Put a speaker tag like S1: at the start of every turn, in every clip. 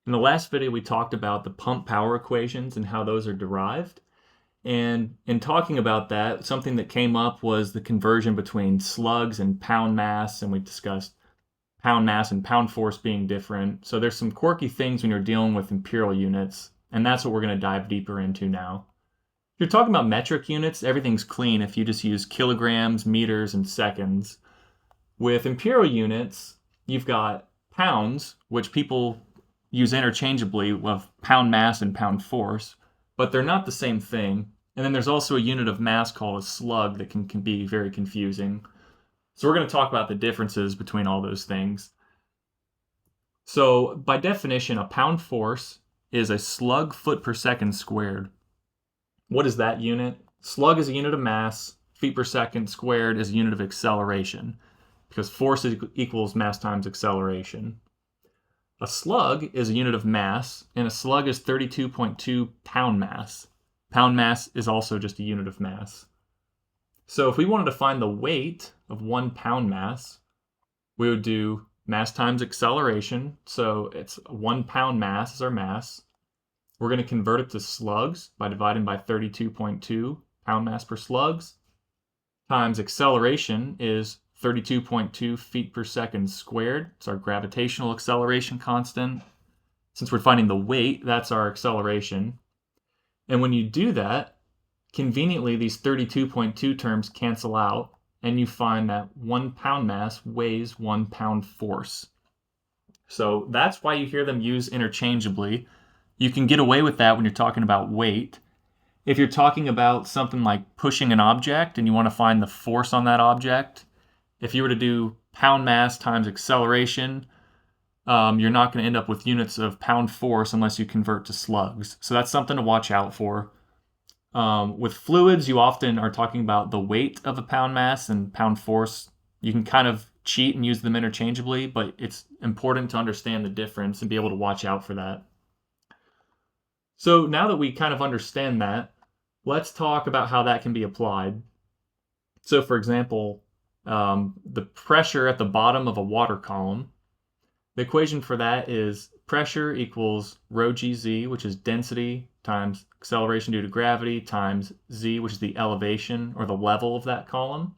S1: In the last video, we talked about the pump power equations and how those are derived. And in talking about that, something that came up was the conversion between slugs and pound mass, and we discussed pound mass and pound force being different. So there's some quirky things when you're dealing with imperial units, and that's what we're going to dive deeper into now. If you're talking about metric units, everything's clean if you just use kilograms, meters, and seconds. With imperial units, you've got pounds, which people use interchangeably with pound mass and pound force, but they're not the same thing. And then there's also a unit of mass called a slug that can be very confusing. So we're going to talk about the differences between all those things. So by definition, a pound force is a slug foot per second squared. What is that unit? Slug is a unit of mass, feet per second squared is a unit of acceleration, because force equals mass times acceleration. A slug is a unit of mass, and a slug is 32.2 pound mass. Pound mass is also just a unit of mass. So if we wanted to find the weight of 1 pound mass, we would do mass times acceleration. So it's 1 pound mass is our mass. We're going to convert it to slugs by dividing by 32.2 pound mass per slugs, times acceleration is 32.2 feet per second squared. It's our gravitational acceleration constant. Since we're finding the weight, that's our acceleration. And when you do that, conveniently, these 32.2 terms cancel out, and you find that 1 pound mass weighs 1 pound force. So that's why you hear them used interchangeably. You can get away with that when you're talking about weight. If you're talking about something like pushing an object and you want to find the force on that object, if you were to do pound mass times acceleration, you're not going to end up with units of pound force unless you convert to slugs. So that's something to watch out for. With fluids, you often are talking about the weight of a pound mass and pound force. You can kind of cheat and use them interchangeably, but it's important to understand the difference and be able to watch out for that. So now that we kind of understand that, let's talk about how that can be applied. So for example, the pressure at the bottom of a water column, the equation for that is pressure equals rho gz, which is density, times acceleration due to gravity, times z, which is the elevation or the level of that column.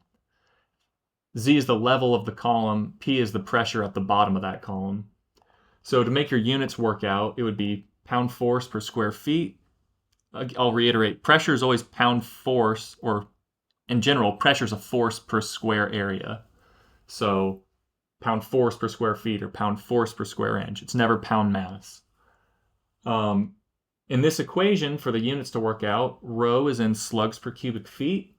S1: Z is the level of the column, P is the pressure at the bottom of that column. So to make your units work out, it would be pound force per square feet. I'll reiterate, pressure is always pound force, or in general, pressure is a force per square area. So pound force per square feet or pound force per square inch. It's never pound mass. In this equation, for the units to work out, rho is in slugs per cubic feet.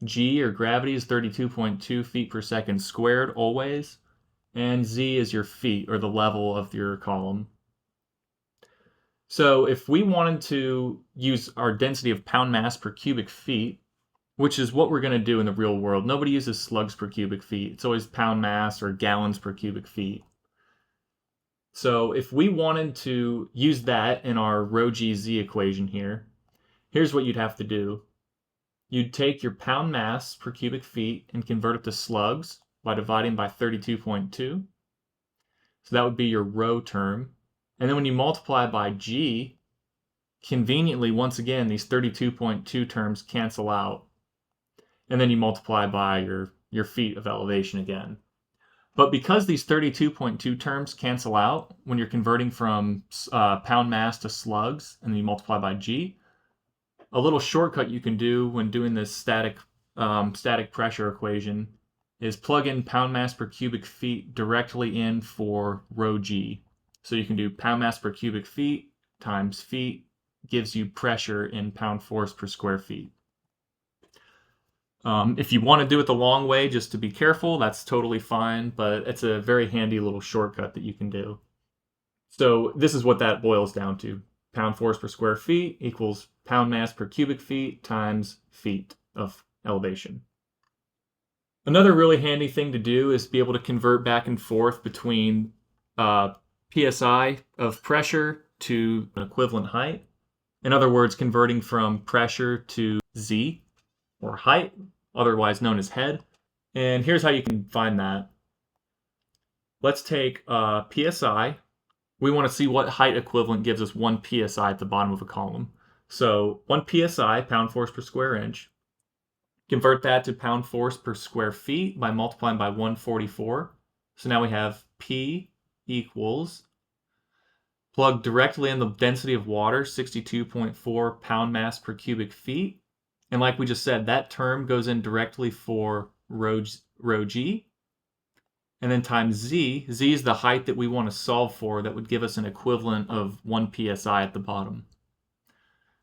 S1: G, or gravity, is 32.2 feet per second squared always. And Z is your feet, or the level of your column. So if we wanted to use our density of pound mass per cubic feet, which is what we're going to do in the real world, nobody uses slugs per cubic feet. It's always pound mass or gallons per cubic feet. So if we wanted to use that in our rho gz equation here, here's what you'd have to do. You'd take your pound mass per cubic feet and convert it to slugs by dividing by 32.2. So that would be your rho term. And then when you multiply by g, conveniently, once again, these 32.2 terms cancel out. And then you multiply by your feet of elevation again. But because these 32.2 terms cancel out when you're converting from pound mass to slugs, and then you multiply by g, a little shortcut you can do when doing this static pressure equation is plug in pound mass per cubic feet directly in for rho g. So you can do pound mass per cubic feet times feet gives you pressure in pound force per square feet. If you want to do it the long way, just to be careful, that's totally fine, but it's a very handy little shortcut that you can do. So this is what that boils down to. Pound force per square feet equals pound mass per cubic feet times feet of elevation. Another really handy thing to do is be able to convert back and forth between psi of pressure to an equivalent height. In other words, converting from pressure to z, or height, otherwise known as head. And here's how you can find that. Let's take psi, we want to see what height equivalent gives us 1 psi at the bottom of a column. So 1 psi, pound force per square inch. Convert that to pound force per square feet by multiplying by 144. So now we have P equals, plug directly in the density of water, 62.4 pound mass per cubic feet. And like we just said, that term goes in directly for rho g. And then times z. Z is the height that we want to solve for that would give us an equivalent of 1 psi at the bottom.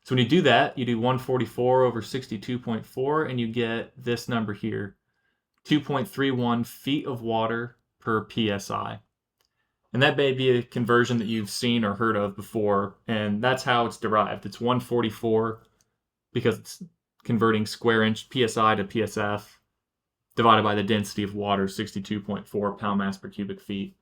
S1: So when you do that, you do 144 over 62.4, and you get this number here, 2.31 feet of water per psi. And that may be a conversion that you've seen or heard of before, and that's how it's derived. It's 144 because it's converting square inch psi to psf divided by the density of water, 62.4 pound mass per cubic feet.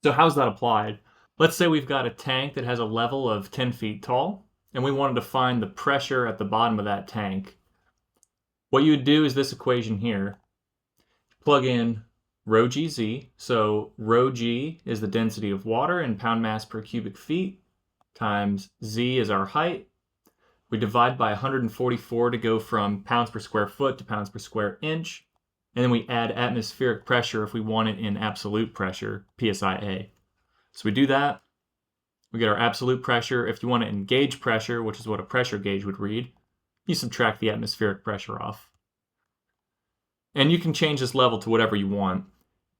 S1: So how's that applied? Let's say we've got a tank that has a level of 10 feet tall, and we wanted to find the pressure at the bottom of that tank. What you would do is this equation here. Plug in rho gz, so rho g is the density of water in pound mass per cubic feet, times z is our height. We divide by 144 to go from pounds per square foot to pounds per square inch, and then we add atmospheric pressure if we want it in absolute pressure, psi-A. So we do that. We get our absolute pressure. If you want it in gauge pressure, which is what a pressure gauge would read, you subtract the atmospheric pressure off. And you can change this level to whatever you want.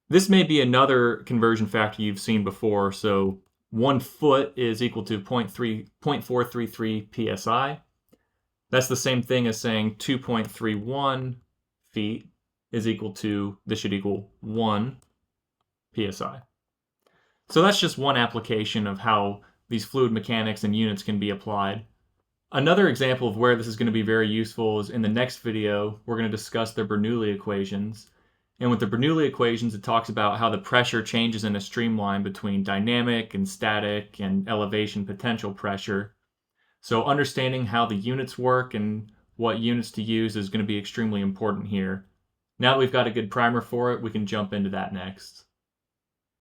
S1: This may be another conversion factor you've seen before. So 1 foot is equal to 0.433 psi. That's the same thing as saying 2.31 feet is equal to, this should equal 1 psi. So that's just one application of how these fluid mechanics and units can be applied. Another example of where this is going to be very useful is in the next video, we're going to discuss the Bernoulli equations. And with the Bernoulli equations, it talks about how the pressure changes in a streamline between dynamic and static and elevation potential pressure. So understanding how the units work and what units to use is going to be extremely important here. Now that we've got a good primer for it, we can jump into that next.